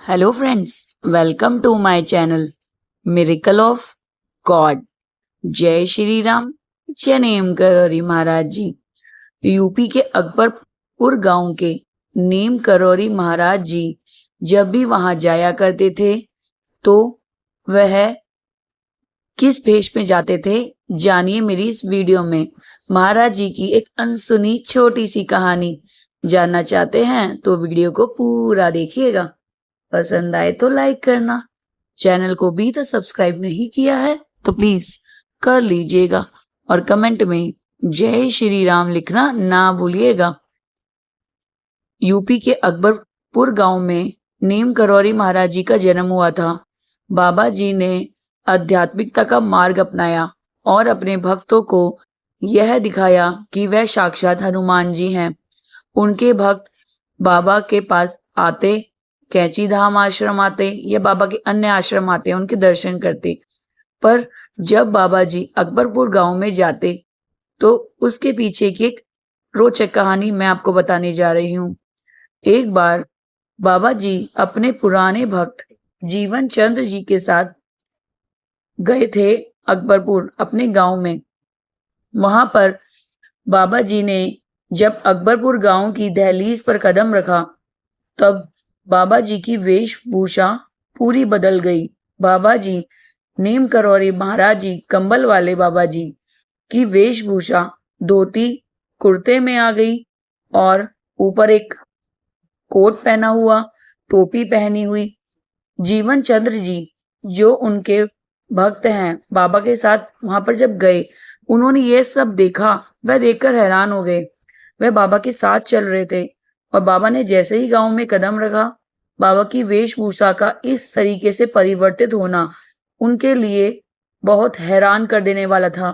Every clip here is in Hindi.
Hello friends, welcome to my channel Miracle of God। जय श्री राम। जय नेम करौरी महाराज जी। यूपी के अकबरपुर गांव के नेम करौरी महाराज जी जब भी वहां जाया करते थे तो वह किस भेष में जाते थे, जानिए मेरी इस वीडियो में। महाराज जी की एक अनसुनी छोटी सी कहानी जानना चाहते हैं तो वीडियो को पूरा देखिएगा। पसंद आए तो लाइक करना, चैनल को भी तो सब्सक्राइब नहीं किया है तो प्लीज कर लीजिएगा और कमेंट में जय श्री राम लिखना ना भूलिएगा। यूपी के अकबरपुर गांव में नेम करौरी महाराज जी का जन्म हुआ था। बाबा जी ने आध्यात्मिकता का मार्ग अपनाया और अपने भक्तों को यह दिखाया कि वह साक्षात हनुमान जी हैं। उनके भक्त बाबा के पास आते, कैंची धाम आश्रम आते या बाबा के अन्य आश्रम आते, उनके दर्शन करते। पर जब बाबा जी अकबरपुर गांव में जाते तो उसके पीछे की एक रोचक कहानी मैं आपको बताने जा रही हूँ। एक बार बाबा जी अपने पुराने भक्त जीवन चंद्र जी के साथ गए थे अकबरपुर अपने गांव में। वहां पर बाबा जी ने जब अकबरपुर गांव की दहलीज पर कदम रखा तब बाबा जी की वेशभूषा पूरी बदल गई। बाबा जी नेम करौरी महाराज जी, कंबल वाले बाबा जी की वेशभूषा धोती कुर्ते में आ गई और ऊपर एक कोट पहना हुआ, टोपी पहनी हुई। जीवन चंद्र जी जो उनके भक्त हैं, बाबा के साथ वहां पर जब गए, उन्होंने ये सब देखा। वह देखकर हैरान हो गए। वह बाबा के साथ चल रहे थे और बाबा ने जैसे ही गांव में कदम रखा, बाबा की वेशभूषा का इस तरीके से परिवर्तित होना उनके लिए बहुत हैरान कर देने वाला था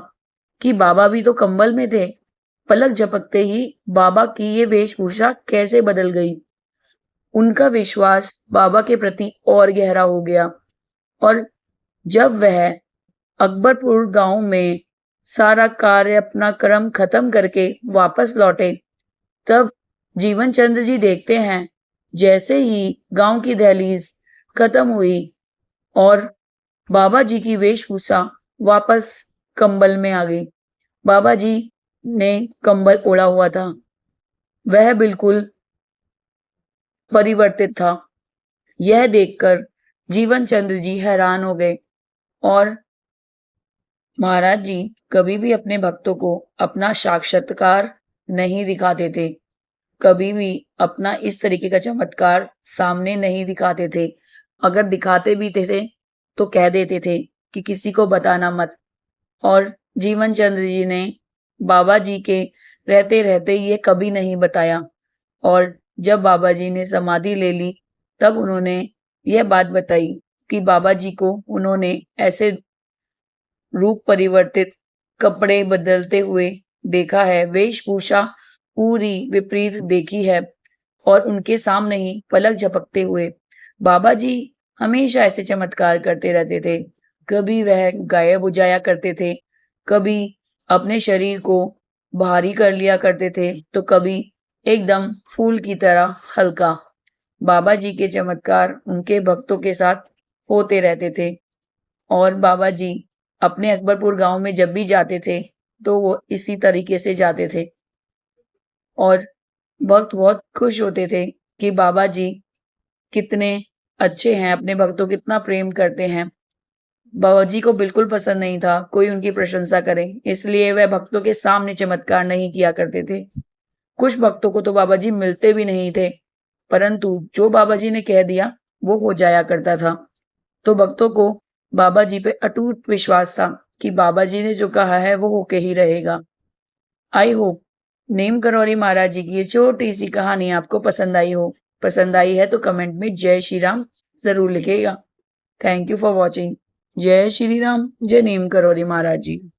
कि बाबा भी तो कंबल में थे, पलक झपकते ही बाबा की ये वेशभूषा कैसे बदल गई। उनका विश्वास बाबा के प्रति और गहरा हो गया और जब वह अकबरपुर गांव में सारा कार्य अपना क्रम खत्म करके वापस लौटे तब जीवन चंद्र जी देखते हैं जैसे ही गांव की दहलीज खत्म हुई और बाबा जी की वेशभूषा वापस कंबल में आ गई। बाबा जी ने कंबल ओढ़ा हुआ था, वह बिल्कुल परिवर्तित था। यह देखकर जीवन चंद्र जी हैरान हो गए और महाराज जी कभी भी अपने भक्तों को अपना साक्षात्कार नहीं दिखाते थे, कभी भी अपना इस तरीके का चमत्कार सामने नहीं दिखाते थे। अगर दिखाते भी थे तो कह देते थे कि किसी को बताना मत। और जीवन चंद्र जी ने बाबा जी के रहते रहते ये कभी नहीं बताया और जब बाबा जी ने समाधि ले ली तब उन्होंने यह बात बताई कि बाबा जी को उन्होंने ऐसे रूप परिवर्तित, कपड़े बदलते हुए देखा है, वेशभूषा पूरी विपरीत देखी है और उनके सामने ही पलक झपकते हुए बाबा जी हमेशा ऐसे चमत्कार करते रहते थे। कभी वह गायब हो जाया करते थे, कभी अपने शरीर को भारी कर लिया करते थे तो कभी एकदम फूल की तरह हल्का। बाबा जी के चमत्कार उनके भक्तों के साथ होते रहते थे और बाबा जी अपने अकबरपुर गांव में जब भी जाते थे तो वो इसी तरीके से जाते थे और भक्त बहुत खुश होते थे कि बाबा जी कितने अच्छे हैं, अपने भक्तों को कितना प्रेम करते हैं। बाबा जी को बिल्कुल पसंद नहीं था कोई उनकी प्रशंसा करे, इसलिए वह भक्तों के सामने चमत्कार नहीं किया करते थे। कुछ भक्तों को तो बाबा जी मिलते भी नहीं थे, परंतु जो बाबा जी ने कह दिया वो हो जाया करता था। तो भक्तों को बाबा जी पे अटूट विश्वास था कि बाबा जी ने जो कहा है वो होके ही रहेगा। आई होप नेम करौरी महाराज जी की ये छोटी सी कहानी आपको पसंद आई हो। पसंद आई है तो कमेंट में जय श्री राम जरूर लिखिएगा। Thank you for watching. जय श्री राम। जय नेम करौरी महाराज जी।